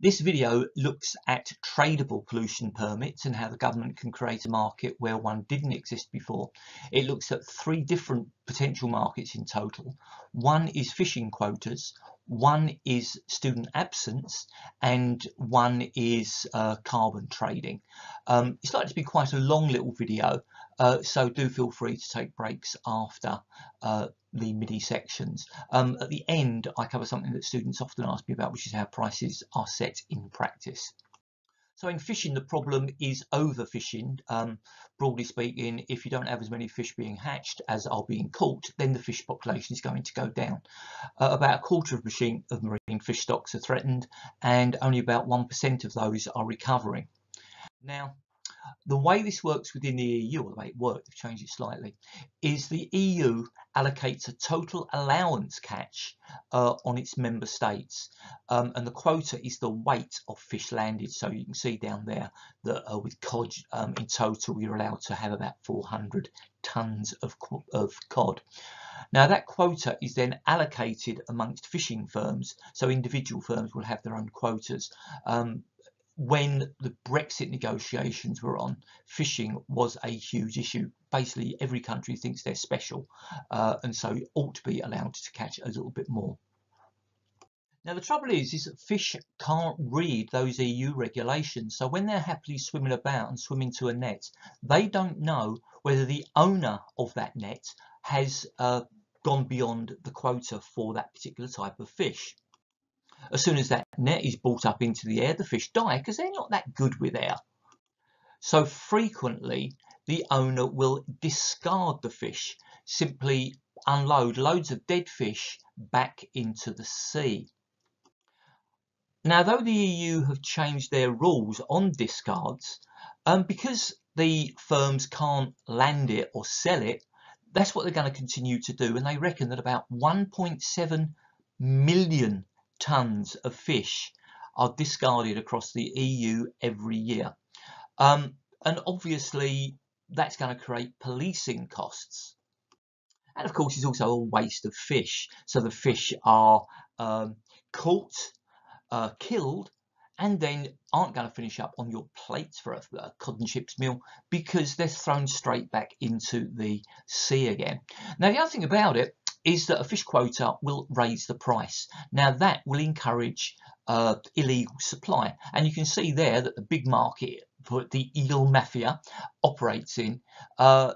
This video looks at tradable pollution permits and how the government can create a market where one didn't exist before. It looks at three different potential markets in total. One is fishing quotas, one is student absence, and one is carbon trading. It's likely to be quite a long little video, so do feel free to take breaks after the MIDI sections. At the end, I cover something that students often ask me about, which is how prices are set in practice. So in fishing, the problem is overfishing. Broadly speaking, if you don't have as many fish being hatched as are being caught, then the fish population is going to go down. About a quarter of marine fish stocks are threatened, and only about 1% of those are recovering. Now, the way this works within the EU, or the way it worked, they've changed it slightly, is the EU allocates a total allowance catch on its member states, and the quota is the weight of fish landed. So you can see down there that with cod, in total you're allowed to have about 400 tonnes of cod. Now that quota is then allocated amongst fishing firms, so individual firms will have their own quotas. When the Brexit negotiations were on, fishing was a huge issue. Basically, every country thinks they're special, and so ought to be allowed to catch a little bit more. Now, the trouble is that fish can't read those EU regulations. So when they're happily swimming about and swimming to a net, they don't know whether the owner of that net has gone beyond the quota for that particular type of fish. As soon as that net is brought up into the air, the fish die because they're not that good with air. So frequently, the owner will discard the fish, simply unload loads of dead fish back into the sea. Now, though the EU have changed their rules on discards, because the firms can't land it or sell it, that's what they're going to continue to do. And they reckon that about 1.7 million tonnes of fish are discarded across the EU every year. And obviously that's going to create policing costs. And of course it's also a waste of fish. So the fish are caught, killed, and then aren't going to finish up on your plates for a cod and chips meal because they're thrown straight back into the sea again. Now the other thing about it is that a fish quota will raise the price. Now that will encourage illegal supply. And you can see there that the big market for the eel mafia operates in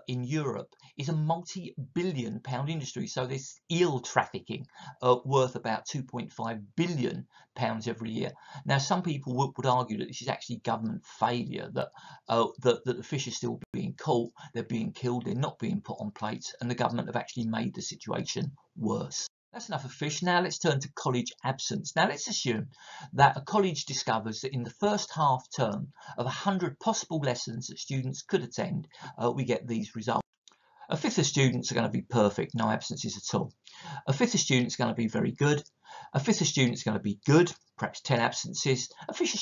Europe is a multi-billion pound industry. So this eel trafficking worth about 2.5 billion pounds every year. Now some people would argue that this is actually government failure, that the fish are still being caught, they're being killed, they're not being put on plates, and the government have actually made the situation worse. That's enough of fish. Now let's turn to college absence. Now let's assume that a college discovers that in the first half term of 100 possible lessons that students could attend, we get these results. A fifth of students are going to be perfect, no absences at all. A fifth of students are going to be very good. A fifth of students are going to be good, perhaps 10 absences. A fifth of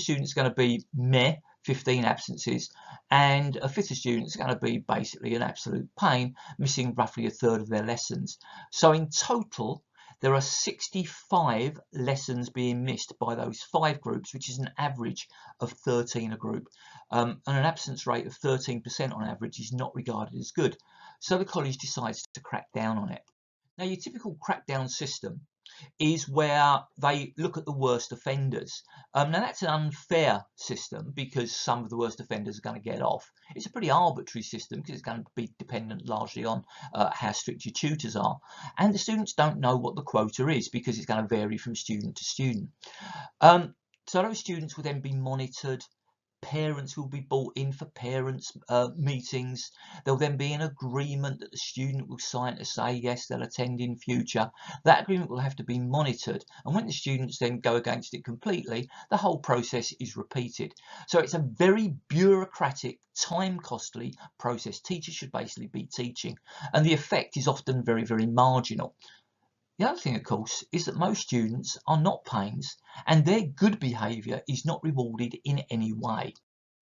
students are going to be meh, 15 absences. And a fifth of students are going to be basically an absolute pain, missing roughly a third of their lessons. So in total, there are 65 lessons being missed by those 5 groups, which is an average of 13 a group. And an absence rate of 13% on average is not regarded as good. So the college decides to crack down on it. Now, your typical crackdown system is where they look at the worst offenders. Now that's an unfair system because some of the worst offenders are going to get off. It's a pretty arbitrary system because it's going to be dependent largely on how strict your tutors are, and the students don't know what the quota is because it's going to vary from student to student. So those students will then be monitored. Parents will be brought in for parents meetings. There'll then be an agreement that the student will sign to say yes, they'll attend in future. That agreement will have to be monitored, and when the students then go against it completely, the whole process is repeated. So it's a very bureaucratic, time costly process. Teachers should basically be teaching, and the effect is often very, very marginal. The other thing, of course, is that most students are not pains and their good behaviour is not rewarded in any way.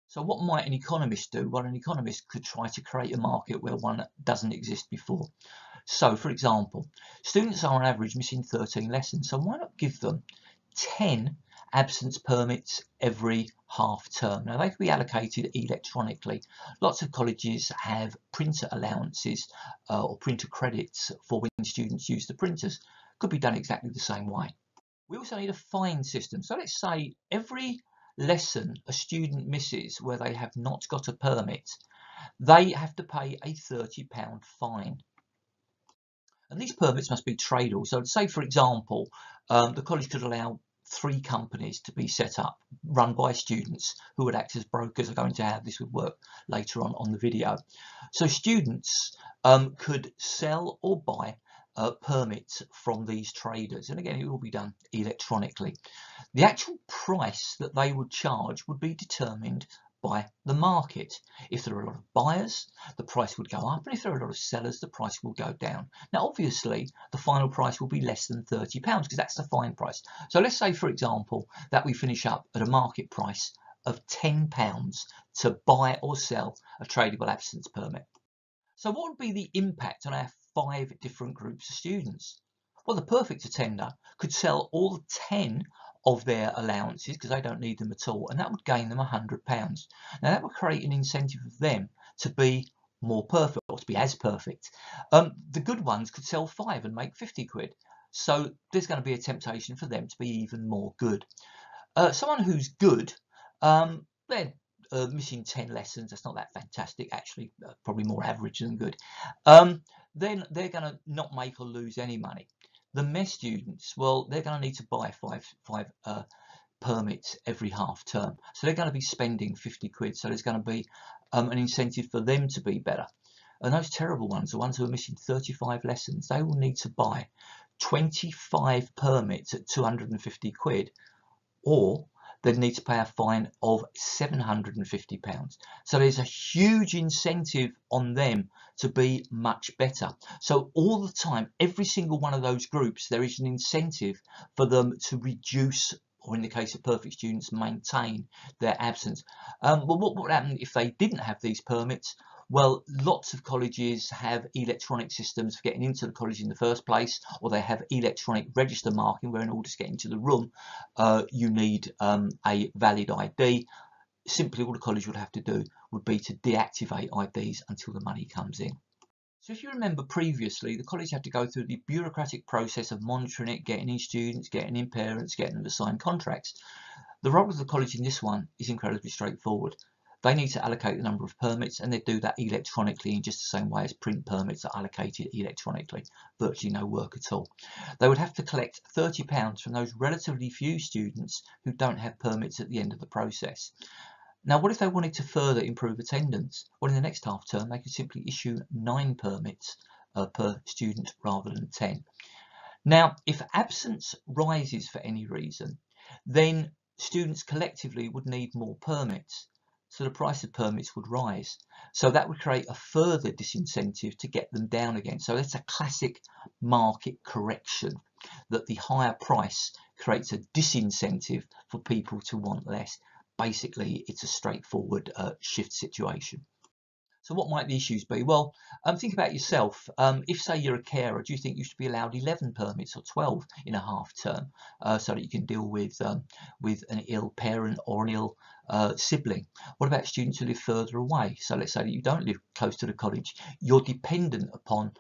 So what might an economist do? Well, an economist could try to create a market where one doesn't exist before. So, for example, students are on average missing 13 lessons, so why not give them 10 absence permits every half term. Now they can be allocated electronically. Lots of colleges have printer allowances or printer credits for when students use the printers. Could be done exactly the same way. We also need a fine system. So let's say every lesson a student misses where they have not got a permit, they have to pay a £30 fine. And these permits must be tradable. So say, for example, the college could allow 3 companies to be set up, run by students who would act as brokers. I'm going to how this would work later on the video. So students could sell or buy permits from these traders. And again, it will be done electronically. The actual price that they would charge would be determined by the market. If there are a lot of buyers, the price would go up, and if there are a lot of sellers, the price will go down. Now obviously the final price will be less than £30 because that's the fine price. So let's say, for example, that we finish up at a market price of £10 to buy or sell a tradable absence permit. So what would be the impact on our 5 different groups of students? Well, the perfect attender could sell all 10 of their allowances because they don't need them at all, and that would gain them £100. Now that would create an incentive for them to be more perfect, or to be as perfect. The good ones could sell 5 and make 50 quid. So there's going to be a temptation for them to be even more good. Someone who's good, they're missing 10 lessons. That's not that fantastic, actually, probably more average than good. Then they're going to not make or lose any money. The mess students, well, they're going to need to buy five permits every half term. So they're going to be spending 50 quid. So there's going to be an incentive for them to be better. And those terrible ones, the ones who are missing 35 lessons, they will need to buy 25 permits at 250 quid, or they'd need to pay a fine of £750. So there's a huge incentive on them to be much better. So all the time, every single one of those groups, there is an incentive for them to reduce, or in the case of perfect students, maintain their absence. But what would happen if they didn't have these permits? Well, lots of colleges have electronic systems for getting into the college in the first place, or they have electronic register marking where in order to get into the room you need a valid ID. Simply all the college would have to do would be to deactivate IDs until the money comes in. So if you remember previously, the college had to go through the bureaucratic process of monitoring it, getting in students, getting in parents, getting them to sign contracts. The role of the college in this one is incredibly straightforward. They need to allocate the number of permits, and they do that electronically in just the same way as print permits are allocated electronically. Virtually no work at all. They would have to collect £30 from those relatively few students who don't have permits at the end of the process. Now, what if they wanted to further improve attendance? Well, in the next half term, they could simply issue 9 permits per student rather than 10. Now, if absence rises for any reason, then students collectively would need more permits. So the price of permits would rise. So that would create a further disincentive to get them down again. So that's a classic market correction, that the higher price creates a disincentive for people to want less. Basically, it's a straightforward shift situation. So what might the issues be? Well, think about yourself. If, say, you're a carer, do you think you should be allowed 11 permits or 12 in a half term so that you can deal with an ill parent or an ill sibling? What about students who live further away? So let's say that you don't live close to the college. You're dependent upon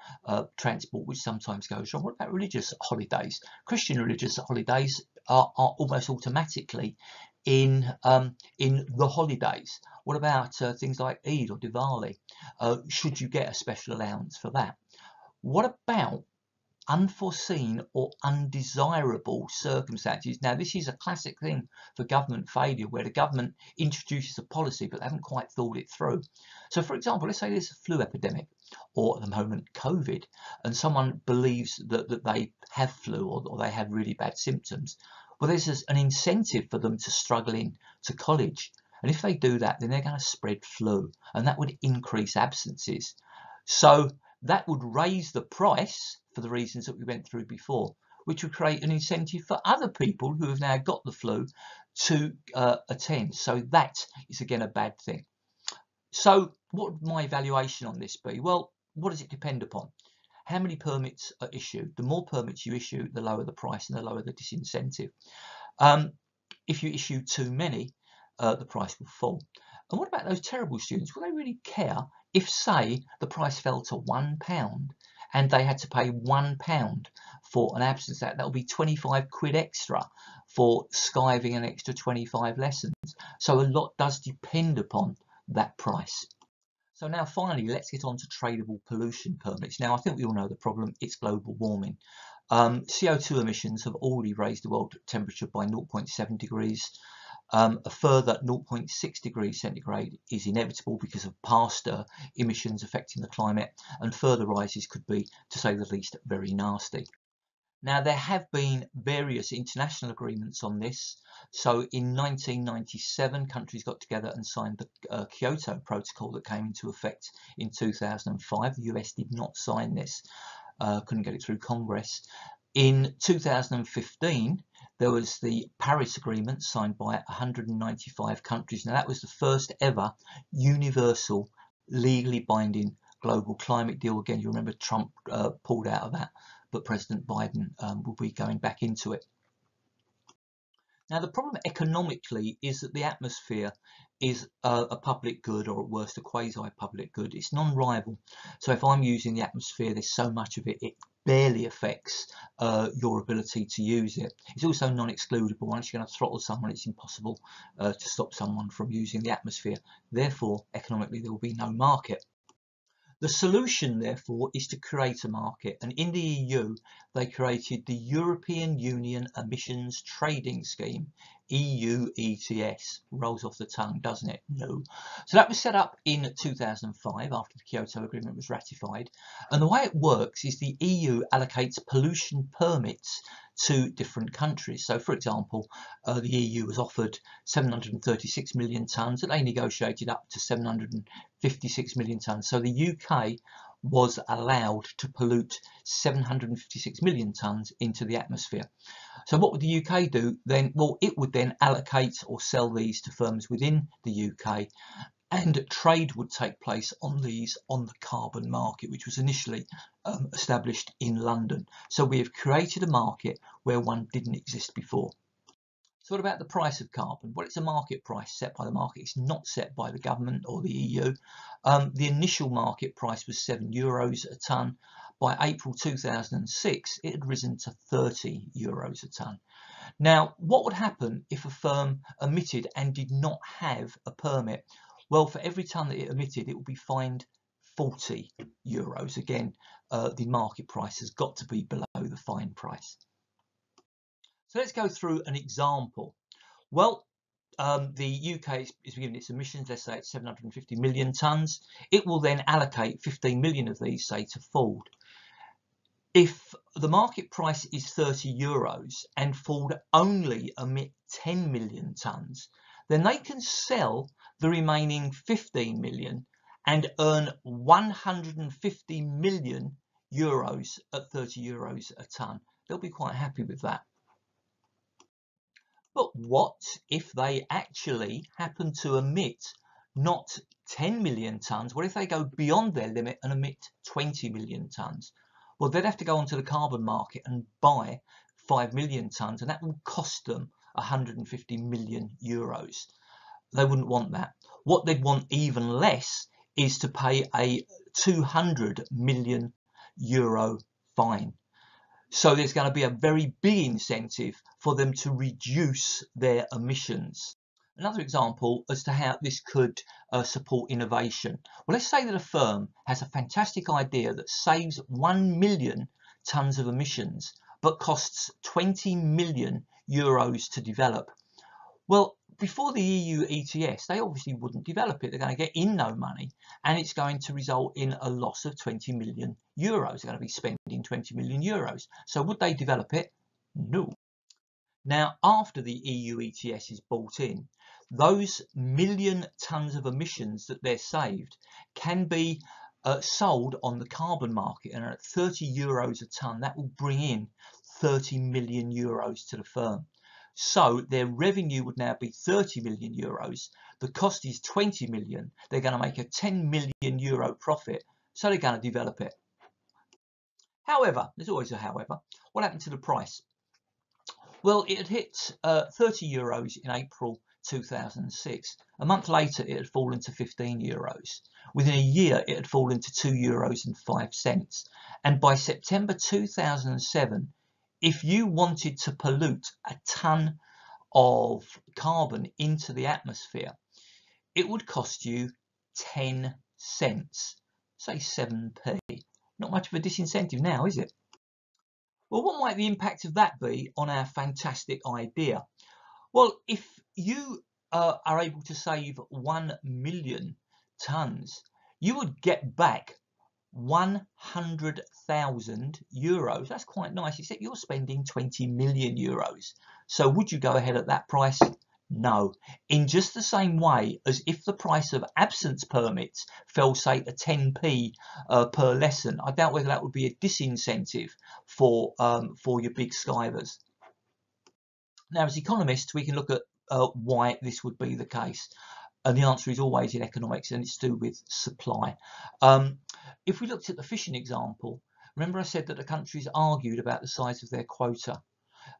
transport, which sometimes goes wrong. What about religious holidays? Christian religious holidays are almost automatically in the holidays. What about things like Eid or Diwali? Should you get a special allowance for that? What about unforeseen or undesirable circumstances? Now, this is a classic thing for government failure, where the government introduces a policy but they haven't quite thought it through. So, for example, let's say there's a flu epidemic, or at the moment COVID, and someone believes that they have flu or they have really bad symptoms. Well, there's an incentive for them to struggle in to college. And if they do that, then they're going to spread flu, and that would increase absences. So that would raise the price for the reasons that we went through before, which would create an incentive for other people who have now got the flu to attend. So that is again a bad thing. So what would my evaluation on this be? Well, what does it depend upon? How many permits are issued? The more permits you issue, the lower the price and the lower the disincentive. If you issue too many, the price will fall. And what about those terrible students? Will they really care if, say, the price fell to £1 and they had to pay £1 for an absence? That'll be 25 quid extra for skiving an extra 25 lessons. So a lot does depend upon that price. So now finally, let's get on to tradable pollution permits. Now, I think we all know the problem. It's global warming. CO2 emissions have already raised the world temperature by 0.7 degrees. A further 0.6 degrees centigrade is inevitable because of past emissions affecting the climate, and further rises could be, to say the least, very nasty. Now, there have been various international agreements on this. So in 1997, countries got together and signed the Kyoto Protocol that came into effect in 2005. The US did not sign this, couldn't get it through Congress. In 2015, there was the Paris Agreement signed by 195 countries. Now, that was the first ever universal, legally binding global climate deal. Again, you remember Trump pulled out of that, but President Biden will be going back into it. Now, the problem economically is that the atmosphere is a public good, or at worst a quasi-public good. It's non-rival. So if I'm using the atmosphere, there's so much of it, it barely affects your ability to use it. It's also non-excludable. Once you're going to throttle someone, it's impossible to stop someone from using the atmosphere. Therefore, economically, there will be no market. The solution, therefore, is to create a market, and in the EU they created the European Union Emissions Trading Scheme, EU ETS. Rolls off the tongue, doesn't it? No. So that was set up in 2005 after the Kyoto Agreement was ratified, and the way it works is the EU allocates pollution permits to different countries. So, for example, the EU was offered 736 million tonnes, and they negotiated up to 756 million tonnes. So the UK was allowed to pollute 756 million tonnes into the atmosphere. So what would the UK do then? Well, it would then allocate or sell these to firms within the UK, and trade would take place on these on the carbon market, which was initially established in London. So we have created a market where one didn't exist before. So what about the price of carbon? Well, it's a market price set by the market. It's not set by the government or the EU. The initial market price was €7 a tonne. By April 2006, it had risen to €30 a tonne. Now, what would happen if a firm emitted and did not have a permit? Well, for every tonne that it emitted, it would be fined €40. Again, the market price has got to be below the fine price. So let's go through an example. Well, the UK is given its emissions, let's say it's 750 million tonnes. It will then allocate 15 million of these, say, to Ford. If the market price is €30 and Ford only emit 10 million tonnes, then they can sell the remaining 15 million and earn €150 million at €30 a tonne. They'll be quite happy with that. But what if they actually happen to emit not 10 million tonnes? What if they go beyond their limit and emit 20 million tonnes? Well, they'd have to go onto the carbon market and buy 5 million tonnes, and that will cost them €150 million. They wouldn't want that. What they'd want even less is to pay a €200 million fine. So there's going to be a very big incentive for them to reduce their emissions. Another example as to how this could support innovation. Well, let's say that a firm has a fantastic idea that saves 1 million tonnes of emissions, but costs €20 million to develop. Well, before the EU ETS, they obviously wouldn't develop it. They're going to get in no money, and it's going to result in a loss of €20 million. They're going to be spending €20 million. So would they develop it? No. Now, after the EU ETS is bought in, those million tonnes of emissions that they're saved can be sold on the carbon market, and at €30 a tonne, that will bring in €30 million to the firm. So their revenue would now be €30 million. The cost is 20 million. They're going to make a €10 million profit. So they're going to develop it. However, there's always a however. What happened to the price? Well, it had hit 30 euros in April 2006. A month later, it had fallen to 15 euros. Within a year, it had fallen to 2 euros and 5 cents. And by September 2007, if you wanted to pollute a ton of carbon into the atmosphere, it would cost you 10 cents, say 7p. Not much of a disincentive now, is it? Well, what might the impact of that be on our fantastic idea? Well, if you are able to save 1 million tonnes, you would get back 100,000 euros. That's quite nice, except you're spending 20 million euros. So would you go ahead at that price? No. In just the same way as if the price of absence permits fell, say, to 10p per lesson, I doubt whether that would be a disincentive for your big skivers. Now, as economists, we can look at why this would be the case. And the answer is always in economics, and it's to do with supply. If we looked at the fishing example, remember I said that the countries argued about the size of their quota,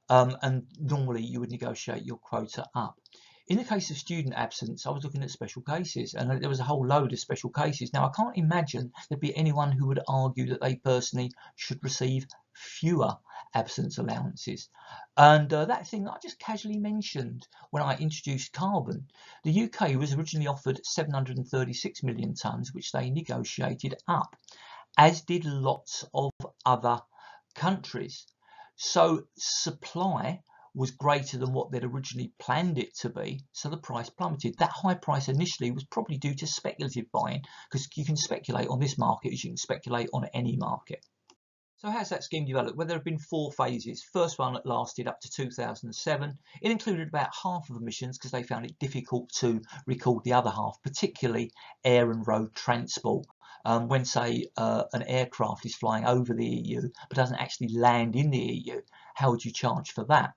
and normally you would negotiate your quota up. In the case of student absence, I was looking at special cases, and there was a whole load of special cases. Now, I can't imagine there'd be anyone who would argue that they personally should receive fewer absence allowances. And that thing that I just casually mentioned when I introduced carbon, the UK was originally offered 736 million tonnes, which they negotiated up, as did lots of other countries. So supply was greater than what they'd originally planned it to be, so the price plummeted. That high price initially was probably due to speculative buying, because you can speculate on this market as you can speculate on any market. So how's that scheme developed? Well, there have been 4 phases. First one that lasted up to 2007. It included about half of emissions because they found it difficult to record the other half, particularly air and road transport. When, say, an aircraft is flying over the EU but doesn't actually land in the EU, how would you charge for that?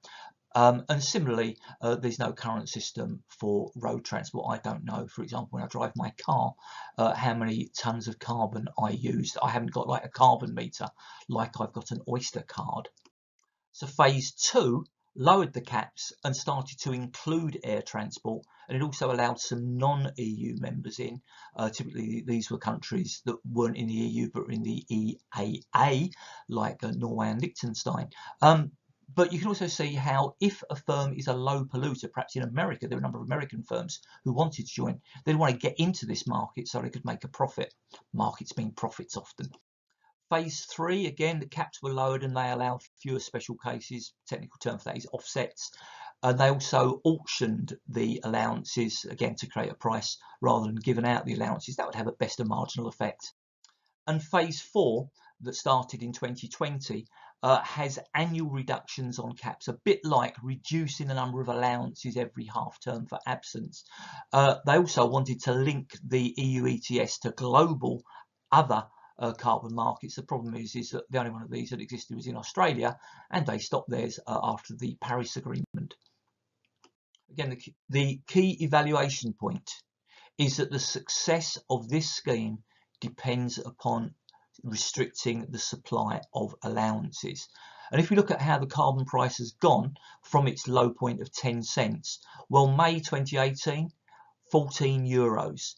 And similarly, there's no current system for road transport. I don't know, for example, when I drive my car, how many tons of carbon I use. I haven't got like a carbon meter like I've got an Oyster card. So phase 2 lowered the caps and started to include air transport, and it also allowed some non-EU members in. Typically these were countries that weren't in the EU but were in the EAA, like Norway and Liechtenstein. But you can also see how if a firm is a low polluter, perhaps in America, there are a number of American firms who wanted to join, they'd want to get into this market so they could make a profit. Markets mean profits often. Phase 3, again, the caps were lowered and they allowed fewer special cases. Technical term for that is offsets. And they also auctioned the allowances, again, to create a price rather than giving out the allowances. That would have a better marginal effect. And phase 4, that started in 2020, has annual reductions on caps, a bit like reducing the number of allowances every half term for absence. They also wanted to link the EU ETS to global other carbon markets. The problem is that the only one of these that existed was in Australia, and they stopped theirs after the Paris Agreement. Again, the key evaluation point is that the success of this scheme depends upon restricting the supply of allowances. And if we look at how the carbon price has gone from its low point of 10 cents, well, May 2018, 14 euros.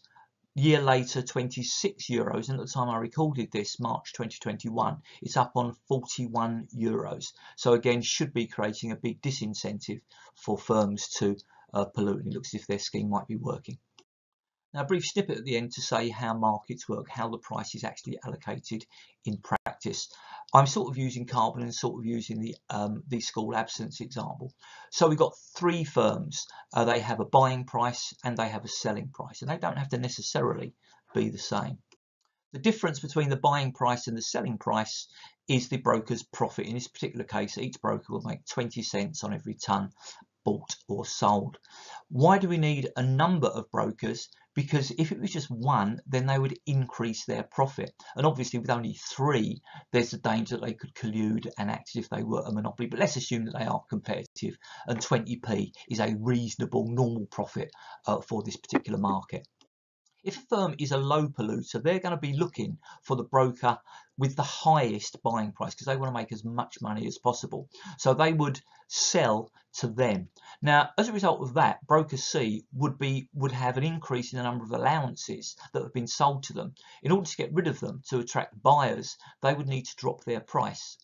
Year later, 26 euros, and at the time I recorded this, March 2021, it's up on 41 euros. So again, should be creating a big disincentive for firms to pollute, and it looks as if their scheme might be working. Now, a brief snippet at the end to say how markets work, how the price is actually allocated in practice. I'm sort of using carbon and sort of using the school absence example. So we've got 3 firms. They have a buying price and they have a selling price, and they don't have to necessarily be the same. The difference between the buying price and the selling price is the broker's profit. In this particular case, each broker will make 20 cents on every tonne bought or sold. Why do we need a number of brokers? Because if it was just one, then they would increase their profit. And obviously with only 3, there's a danger that they could collude and act as if they were a monopoly. But let's assume that they are competitive, and 20p is a reasonable, normal profit for this particular market. If a firm is a low polluter, they're going to be looking for the broker with the highest buying price because they want to make as much money as possible. So they would sell to them. Now, as a result of that, broker C would have an increase in the number of allowances that have been sold to them. In order to get rid of them to attract buyers, they would need to drop their price.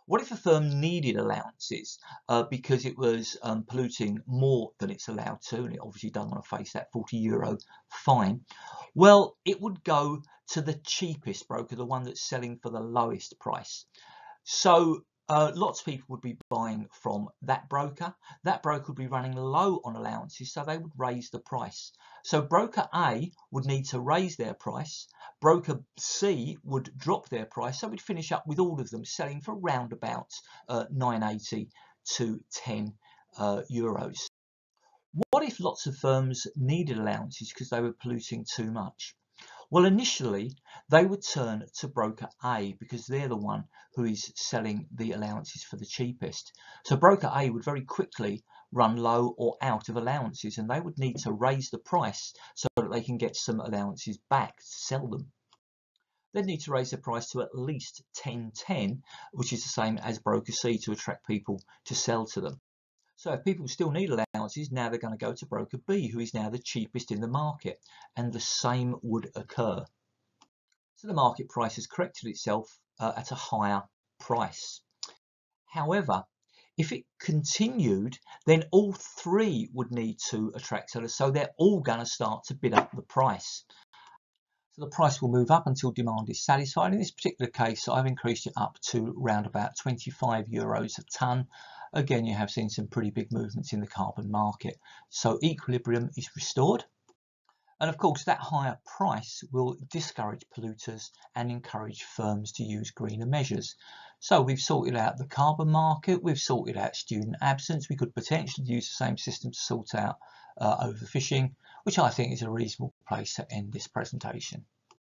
What if a firm needed allowances because it was polluting more than it's allowed to, and it obviously doesn't want to face that €40 fine? Well, it would go to the cheapest broker, the one that's selling for the lowest price. So lots of people would be buying from that broker. That broker would be running low on allowances, so they would raise the price. So broker A would need to raise their price. Broker C would drop their price. So we'd finish up with all of them selling for around about 9.80 to 10 euros. What if lots of firms needed allowances because they were polluting too much? Well, initially, they would turn to broker A because they're the one who is selling the allowances for the cheapest. So broker A would very quickly run low or out of allowances, and they would need to raise the price so that they can get some allowances back to sell them. They'd need to raise the price to at least 10.10, which is the same as broker C, to attract people to sell to them. So if people still need allowances, now they're going to go to broker B, who is now the cheapest in the market, and the same would occur. So the market price has corrected itself at a higher price. However, if it continued, then all three would need to attract sellers, so they're all going to start to bid up the price. So the price will move up until demand is satisfied. In this particular case, I've increased it up to around about €25 a tonne. Again, you have seen some pretty big movements in the carbon market. So equilibrium is restored. And of course, that higher price will discourage polluters and encourage firms to use greener measures. So we've sorted out the carbon market, we've sorted out student absence. We could potentially use the same system to sort out overfishing, which I think is a reasonable place to end this presentation.